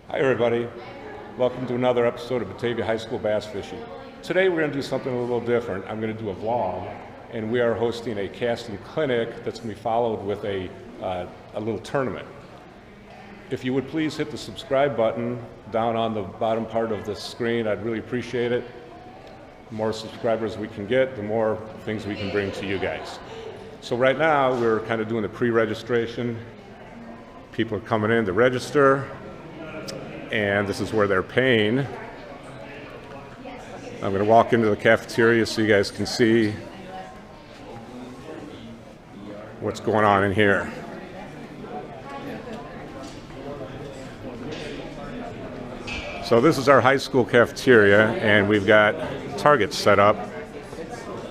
Hi everybody, welcome to another episode of Batavia High School Bass Fishing. Today we're going to do something a little different. I'm going to do a vlog, and we are hosting a casting clinic that's going to be followed with a little tournament. If you would please hit the subscribe button down on the bottom part of the screen, I'd really appreciate it. The more subscribers we can get, the more things we can bring to you guys. So right now we're kind of doing the pre-registration. People are coming in to register, and this is where they're paying. I'm going to walk into the cafeteria so you guys can see what's going on in here. So this is our high school cafeteria, and we've got targets set up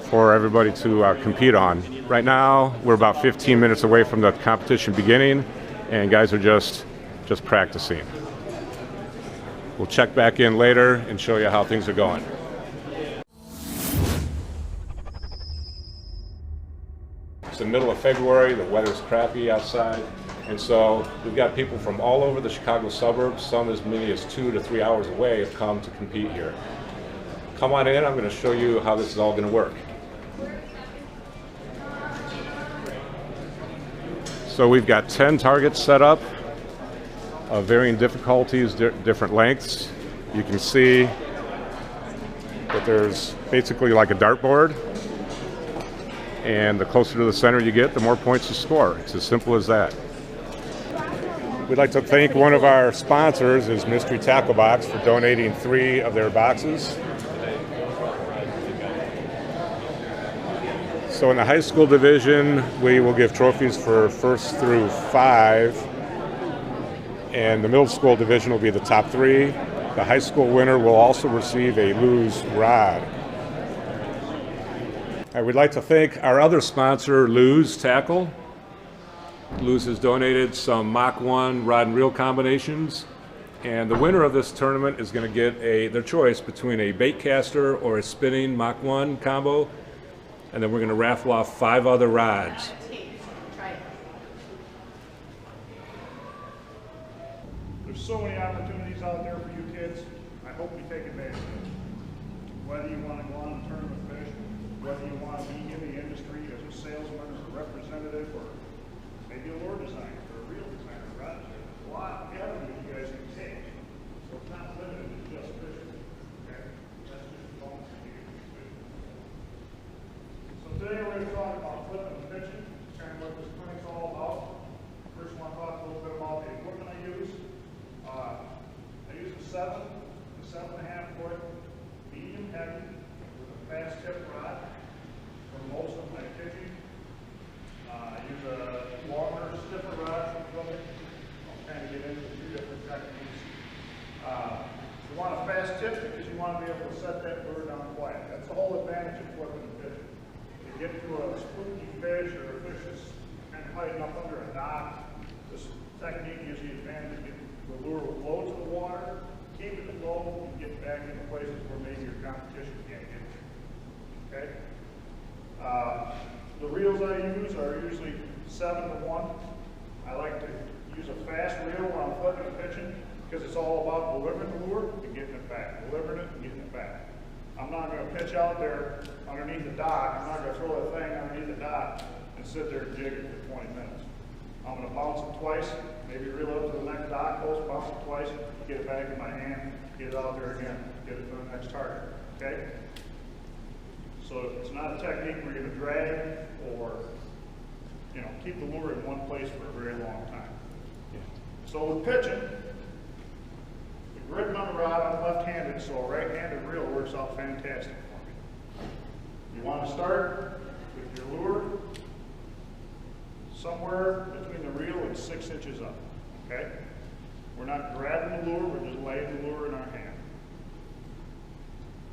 for everybody to compete on. Right now, we're about 15 minutes away from the competition beginning, and guys are just practicing. We'll check back in later and show you how things are going. It's the middle of February, the weather's crappy outside, and so we've got people from all over the Chicago suburbs, some as many as 2 to 3 hours away, have come to compete here. Come on in, I'm going to show you how this is all going to work. So we've got 10 targets set up of varying difficulties, different lengths. You can see that there's basically like a dartboard, and the closer to the center you get, the more points you score. It's as simple as that. We'd like to thank one of our sponsors, is Mystery Tackle Box, for donating 3 of their boxes. So in the high school division, we will give trophies for 1st through 5. And the middle school division will be the top 3. The high school winner will also receive a Lew's rod. I would like to thank our other sponsor, Lew's Tackle. Lew's has donated some Mach 1 rod and reel combinations, and the winner of this tournament is going to get their choice between a bait caster or a spinning Mach 1 combo, and then we're going to raffle off 5 other rods. There's so many opportunities out there for you kids. I hope you take advantage of it. Whether you want to go on a tournament fish, whether you want to be in the industry as a salesman or a representative, or maybe a lure designer or a reel designer, right? There's a lot of avenues you guys can take. So it's not limited to just fishing. Okay? That's just a bonus to you. So today we're going to talk about flipping and pitching, kind of what this clinic's all about. First, I want to talk a little bit about the equipment I use. I use a 7 to 7.5 foot medium heavy with a fast tip rod for most of my pitching. I use a longer, stiffer rod for flipping. I'll kind of get into 2 different techniques. You want a fast tip because you want to be able to set that lure down quiet. That's the whole advantage of flipping and pitching. You get to a spooky fish or a fish that's kind of hiding up under a dock, this technique gives you the advantage of getting the lure low to the water, keep it low, and get back into places where maybe your competition can't get you. Okay? The reels I use are usually 7 to 1. I like to use a fast reel when I'm flipping and pitching because it's all about delivering the lure and getting it back. Delivering it and getting it back. I'm not going to pitch out there underneath the dock. I'm not going to throw that thing underneath the dock and sit there and jig it for 20 minutes. I'm going to bounce it twice, maybe reel it up to the next dock post, bounce it twice, get it back in my hand, get it out there again, get it to the next target. Okay? So it's not a technique where you're going to drag or, keep the lure in one place for a very long time. So with pitching, the grip on the rod, I'm left-handed, so a right-handed reel works out fantastic for me. You want to start with your lure somewhere between the reel and 6 inches up, okay? We're not grabbing the lure, we're just laying the lure in our hand.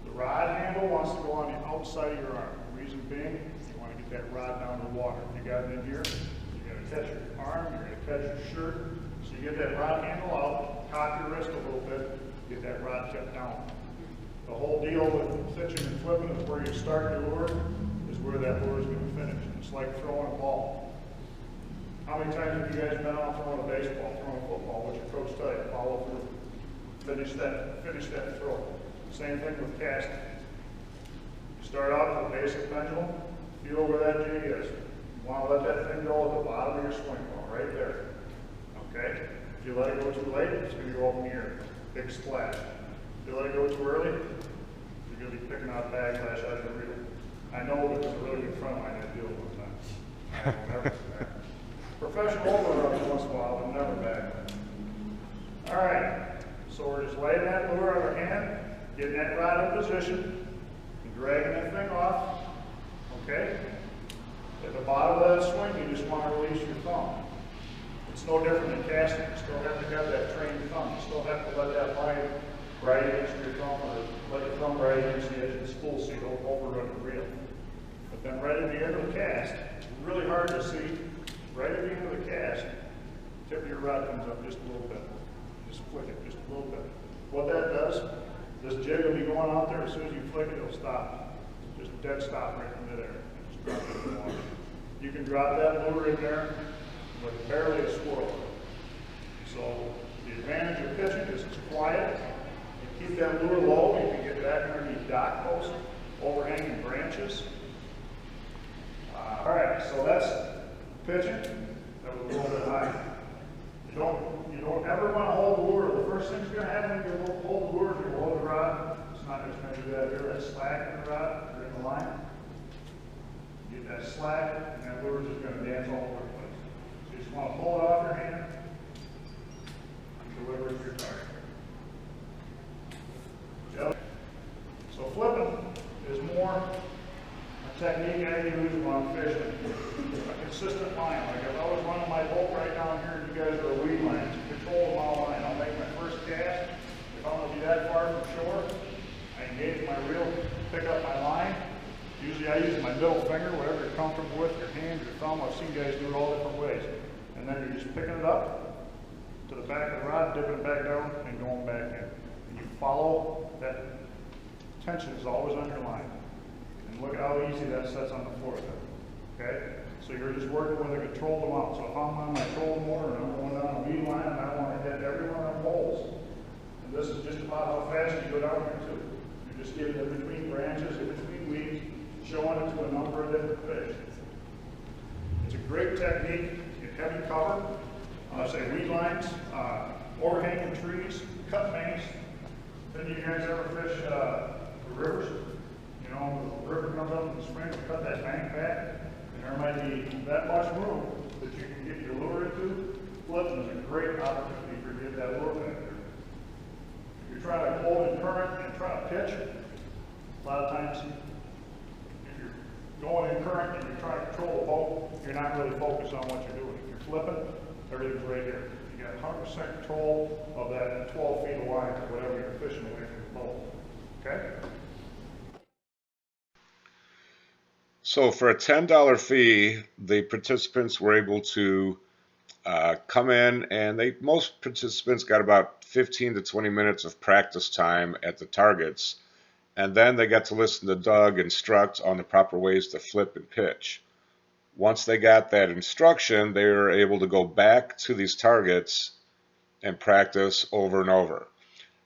The rod handle wants to go on the outside of your arm. The reason being, you want to get that rod down to the water. If you got it in here, you got to catch your arm, you're going to catch your shirt. So you get that rod handle out, cock your wrist a little bit, get that rod tip down. The whole deal with pitching and flipping is where you start your lure, is where that lure is going to finish. It's like throwing a ball. How many times have you guys been out throwing a baseball, throwing a football? What's your coach tell you? Follow through. finish that throw. Same thing with casting. You start out with a basic pendulum, feel where that G is. You want to let that thing go at the bottom of your swing ball, right there. Okay? If you let it go too late, it's going to go up in the air. Big splash. If you let it go too early, you're going to be picking out backlash out of the reel. I know because a really good friend of mine had to deal with that. I will never do that. Professional overruns once in a while, but never back. All right. So we're just laying that lure on our hand, getting that rod in position, and dragging that thing off. Okay? At the bottom of that swing, you just want to release your thumb. It's no different than casting. You still have to have that trained thumb. You still have to let that line right against your thumb, or let your thumb right against the edge of the spool so you don't overrun the reel. But then right at the end of the cast, it's really hard to see. Right at the end of the cast, tip of your rod comes up just a little bit. Just flick it just a little bit. What that does, this jig will be going out there. As soon as you flick it, it'll stop. Just dead stop right in midair. Just drop it in the water. You can drop that lure in there with barely a swirl. So the advantage of pitching is it's quiet. You keep that lure low. You can get back underneath dock posts, overhanging branches. All right, so that's pitching. That was a little bit high. You don't ever want to hold the lure. The first thing that's going to happen when you hold the lure is you hold the rod. It's not just going to do that here. That slack in the rod, or in the line. You get that slack, and that lure is just going to dance all over the place. So you just want to pull it off your hand and deliver it to your target. Yep. So flipping is more a technique I use when I'm fishing. A consistent line. Like if I was running my boat right down here and you guys are weed lines, control my line. I'll make my first cast. If I'm going to be that far from shore, I engage my reel, pick up my line. Usually I use my middle finger, whatever you're comfortable with, your hand, your thumb. I've seen guys do it all different ways. And then you're just picking it up to the back of the rod, dipping it back down, and going back in. And you follow that tension is always on your line. And look at how easy that sets on the floor there. Okay? So you're just working with a controlled amount. So if I'm on my trolling motor and I'm going down a weed line and I want to hit every one of them holes, and this is just about how fast you go down here too. You're just getting in between branches, in between weeds, showing it to a number of different fish. It's a great technique in heavy cover. Say weed lines, overhanging trees, cut banks. Then you guys ever fish the rivers? You know, the river comes up in the spring, you cut that bank back, and there might be that much room that you can get your lure into. Flipping is a great opportunity for you to get that lure back there. If you're trying to hold in current and try to pitch, a lot of times, if you're going in current and you're trying to control the boat, you're not really focused on what you're doing. If you're flipping, everything's right here. You got 100% control of that 12 feet of line or whatever you're fishing away from the boat. Okay? So for a $10 fee, the participants were able to come in, and most participants got about 15 to 20 minutes of practice time at the targets, and then they got to listen to Doug instruct on the proper ways to flip and pitch. Once they got that instruction, they were able to go back to these targets and practice over and over.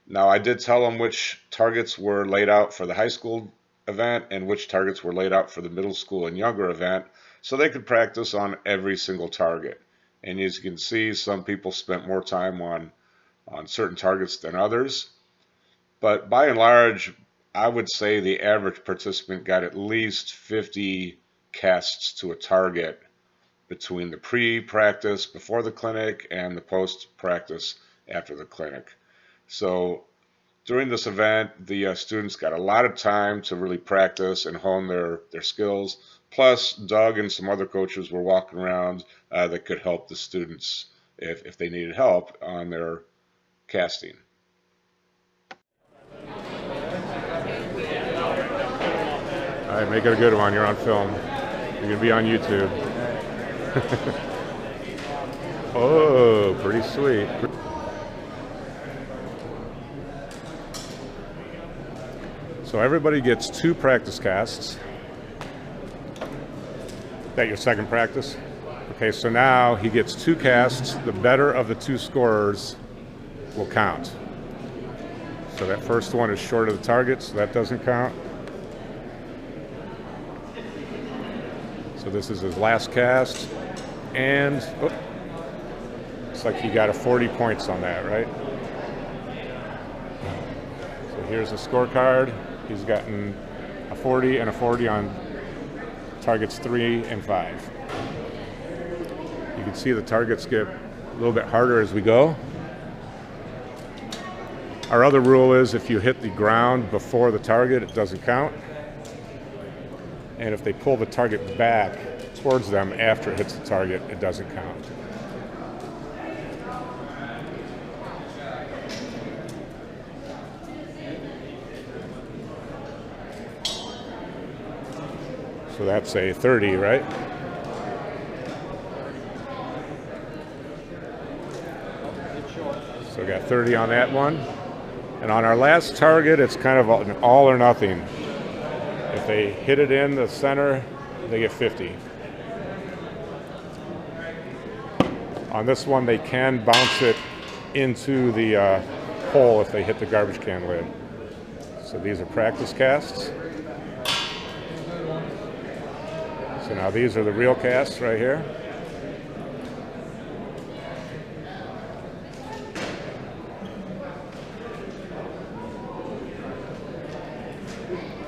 Now, I did tell them which targets were laid out for the high school event and which targets were laid out for the middle school and younger event, so they could practice on every single target. And as you can see, some people spent more time on certain targets than others. But by and large, I would say the average participant got at least 50 casts to a target between the pre-practice before the clinic and the post-practice after the clinic. So during this event, the students got a lot of time to really practice and hone their skills. Plus, Doug and some other coaches were walking around that could help the students if they needed help on their casting. All right, make it a good one. You're on film. You're going to be on YouTube. Oh, pretty sweet. So everybody gets 2 practice casts. Is that your second practice? Okay, so now he gets 2 casts. The better of the 2 scorers will count. So that first one is short of the target, so that doesn't count. So this is his last cast, and looks like he got a 40 points on that, right? So here's the scorecard. He's gotten a 40 and a 40 on targets 3 and 5. You can see the targets get a little bit harder as we go. Our other rule is if you hit the ground before the target, it doesn't count. And if they pull the target back towards them after it hits the target, it doesn't count. So that's a 30, right? So we got 30 on that one. And on our last target, it's kind of an all or nothing. If they hit it in the center, they get 50. On this one, they can bounce it into the hole if they hit the garbage can lid. So these are practice casts. So now these are the real casts right here.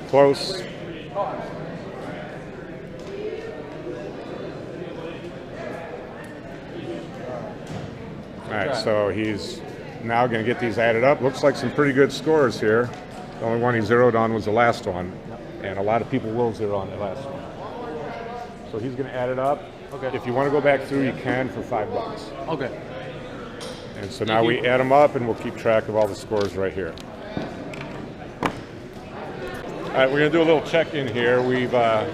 Close. All right, so he's now going to get these added up. Looks like some pretty good scores here. The only one he zeroed on was the last one, and a lot of people will zero on the last one. So he's going to add it up. Okay. If you want to go back through, you can for $5. Okay. And so now we add them up, and we'll keep track of all the scores right here. All right, we're going to do a little check-in here. We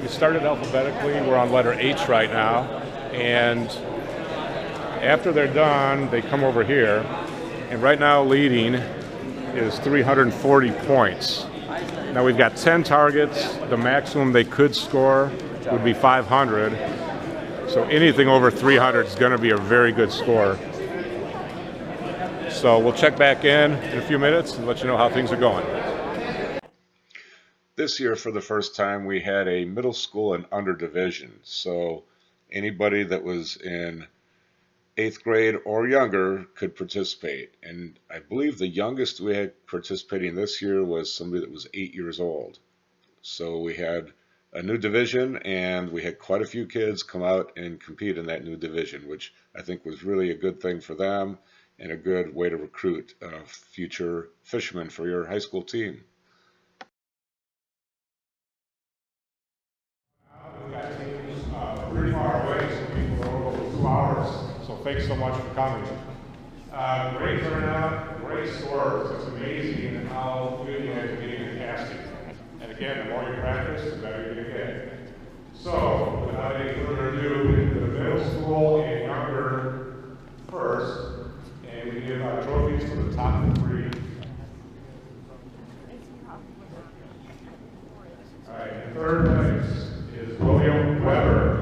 started alphabetically. We're on letter H right now, and after they're done, they come over here, and right now leading is 340 points. Now we've got 10 targets. The maximum they could score would be 500. So anything over 300 is going to be a very good score. So we'll check back in a few minutes and let you know how things are going. This year, for the first time, we had a middle school and under division. So anybody that was in 8th grade or younger could participate. And I believe the youngest we had participating this year was somebody that was 8 years old. So we had a new division, and we had quite a few kids come out and compete in that new division, which I think was really a good thing for them and a good way to recruit future fishermen for your high school team. Pretty far away, so people are over 2 hours. So thanks so much for coming. Great turnout, great scores. It's amazing how good you have to get into casting. And again, the more you practice, the better you're going to get. So, without any further ado, the middle school and younger first, and we give trophies to the top 3. All right, in 3rd place is William Weber.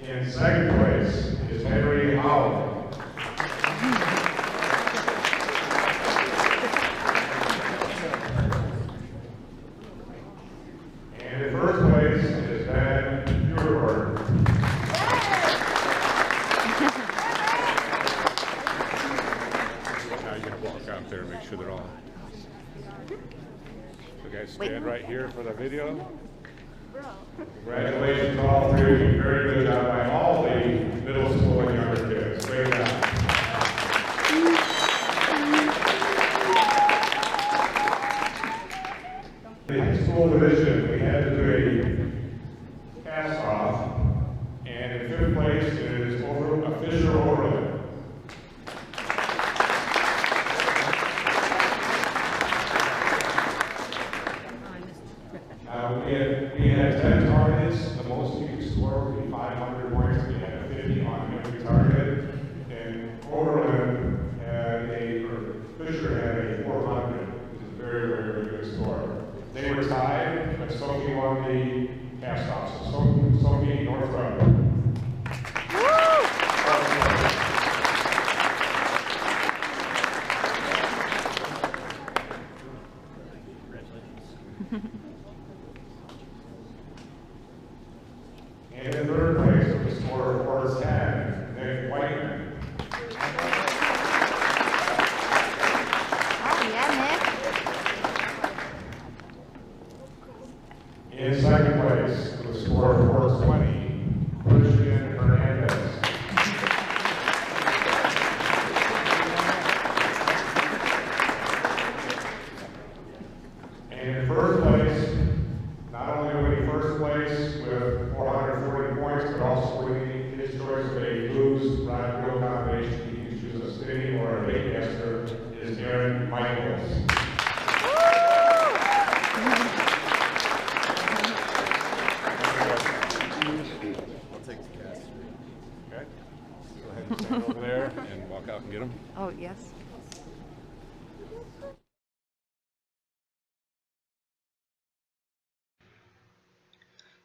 In 2nd place is Henry Howell. And in 1st place is Ben Pureward. Now you're going to walk out there and make sure they're all. So guys, stand right here for the video. Congratulations to all 3 of you. Very good job by all the middle school and younger kids. Great job. In the high school division, we had to do a cast-off, and in 5th place is Fisher Overland. We had 10 targets. The most you could score would be 500 points. We had 50 on every target. And score. They were tied, but Sophie won the cast off. So Sophie Northrup. And in third place, with a score of 4-10, Nick Whiteman. Oh, yeah, Nick. In second place, with a score of 4-20, Christian Hernandez. And in first place, not only winning first place with 440 points, but also winning his choice of a loose rod reel combination. He can choose a spinning or a bait caster, is Aaron Michaels. I'll take the cast. Okay. Go ahead and stand over there and walk out and get him. Oh, yes.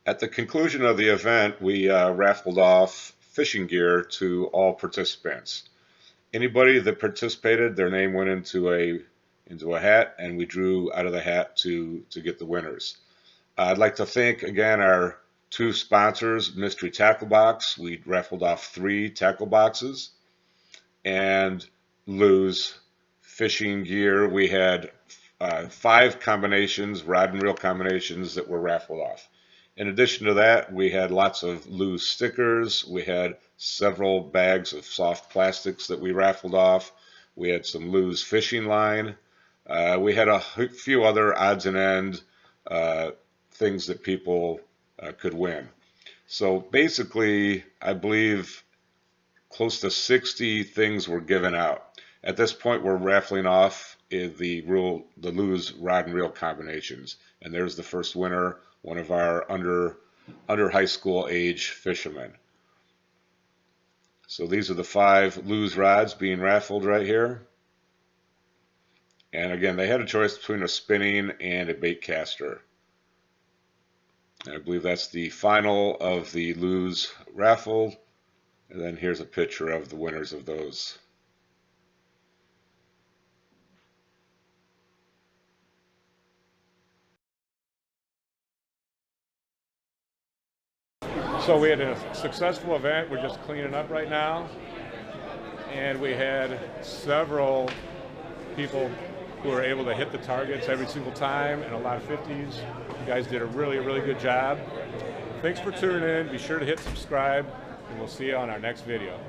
At the conclusion of the event, we raffled off fishing gear to all participants. Anybody that participated, their name went into a hat, and we drew out of the hat to get the winners. I'd like to thank again our two sponsors, Mystery Tackle Box. We raffled off 3 tackle boxes, and Lou's fishing gear. We had 5 combinations, rod and reel combinations, that were raffled off. In addition to that, we had lots of Lou's stickers. We had several bags of soft plastics that we raffled off. We had some Lou's fishing line. We had a few other odds and ends things that people could win. So basically, I believe close to 60 things were given out. At this point, we're raffling off the Lou's rod and reel combinations. And there's the first winner, one of our under high school age fishermen. So these are the 5 Lou's rods being raffled right here. And again, they had a choice between a spinning and a bait caster. And I believe that's the final of the Lou's raffle. And then here's a picture of the winners of those. So we had a successful event. We're just cleaning up right now. And we had several people who were able to hit the targets every single time, and a lot of 50s. You guys did a really, really good job. Thanks for tuning in. Be sure to hit subscribe, and we'll see you on our next video.